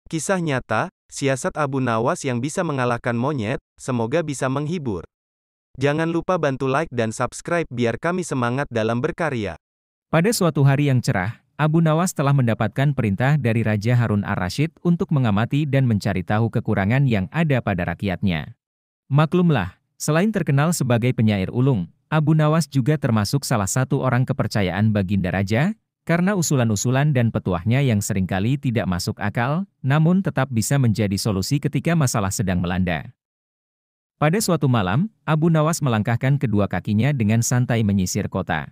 Kisah nyata, siasat Abu Nawas yang bisa mengalahkan monyet, semoga bisa menghibur. Jangan lupa bantu like dan subscribe biar kami semangat dalam berkarya. Pada suatu hari yang cerah, Abu Nawas telah mendapatkan perintah dari Raja Harun ar-Rasyid untuk mengamati dan mencari tahu kekurangan yang ada pada rakyatnya. Maklumlah, selain terkenal sebagai penyair ulung, Abu Nawas juga termasuk salah satu orang kepercayaan Baginda Raja, karena usulan-usulan dan petuahnya yang seringkali tidak masuk akal, namun tetap bisa menjadi solusi ketika masalah sedang melanda. Pada suatu malam, Abu Nawas melangkahkan kedua kakinya dengan santai menyisir kota.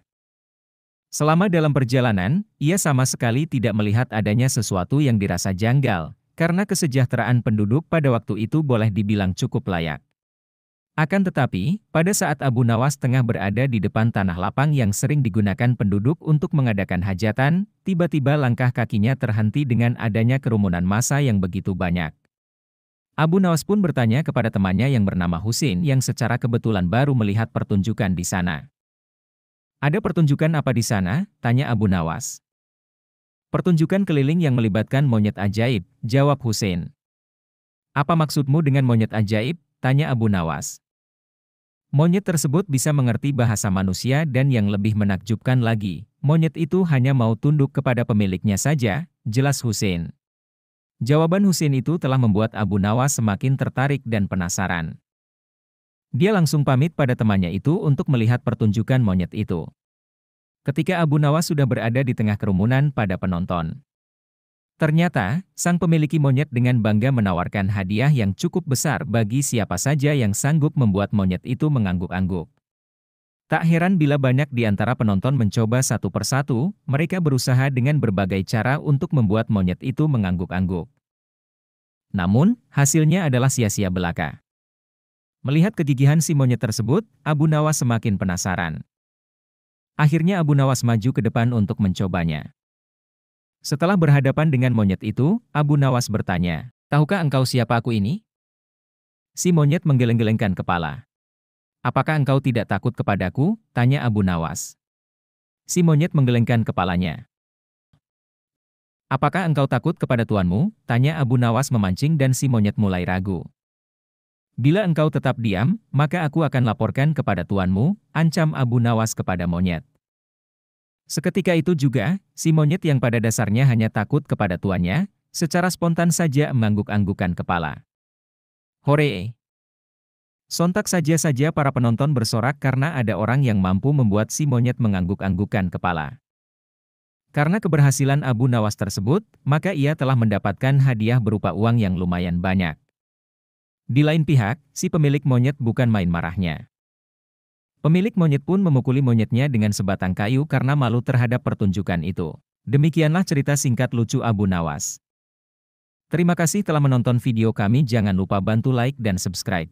Selama dalam perjalanan, ia sama sekali tidak melihat adanya sesuatu yang dirasa janggal, karena kesejahteraan penduduk pada waktu itu boleh dibilang cukup layak. Akan tetapi, pada saat Abu Nawas tengah berada di depan tanah lapang yang sering digunakan penduduk untuk mengadakan hajatan, tiba-tiba langkah kakinya terhenti dengan adanya kerumunan massa yang begitu banyak. Abu Nawas pun bertanya kepada temannya yang bernama Husin yang secara kebetulan baru melihat pertunjukan di sana. "Ada pertunjukan apa di sana?" tanya Abu Nawas. "Pertunjukan keliling yang melibatkan monyet ajaib," jawab Husin. "Apa maksudmu dengan monyet ajaib?" tanya Abu Nawas. "Monyet tersebut bisa mengerti bahasa manusia dan yang lebih menakjubkan lagi, monyet itu hanya mau tunduk kepada pemiliknya saja," jelas Husin. Jawaban Husin itu telah membuat Abu Nawas semakin tertarik dan penasaran. Dia langsung pamit pada temannya itu untuk melihat pertunjukan monyet itu. Ketika Abu Nawas sudah berada di tengah kerumunan pada penonton, ternyata, sang pemiliki monyet dengan bangga menawarkan hadiah yang cukup besar bagi siapa saja yang sanggup membuat monyet itu mengangguk-angguk. Tak heran bila banyak di antara penonton mencoba satu persatu, mereka berusaha dengan berbagai cara untuk membuat monyet itu mengangguk-angguk. Namun, hasilnya adalah sia-sia belaka. Melihat kegigihan si monyet tersebut, Abu Nawas semakin penasaran. Akhirnya Abu Nawas maju ke depan untuk mencobanya. Setelah berhadapan dengan monyet itu, Abu Nawas bertanya, "Tahukah engkau siapa aku ini?" Si monyet menggeleng-gelengkan kepala. "Apakah engkau tidak takut kepadaku?" tanya Abu Nawas. Si monyet menggelengkan kepalanya. "Apakah engkau takut kepada tuanmu?" tanya Abu Nawas memancing dan si monyet mulai ragu. "Bila engkau tetap diam, maka aku akan laporkan kepada tuanmu," ancam Abu Nawas kepada monyet. Seketika itu juga, si monyet yang pada dasarnya hanya takut kepada tuannya, secara spontan saja mengangguk-anggukan kepala. Hore! Sontak saja para penonton bersorak karena ada orang yang mampu membuat si monyet mengangguk-anggukan kepala. Karena keberhasilan Abu Nawas tersebut, maka ia telah mendapatkan hadiah berupa uang yang lumayan banyak. Di lain pihak, si pemilik monyet bukan main marahnya. Pemilik monyet pun memukuli monyetnya dengan sebatang kayu karena malu terhadap pertunjukan itu. Demikianlah cerita singkat lucu Abu Nawas. Terima kasih telah menonton video kami, jangan lupa bantu like dan subscribe.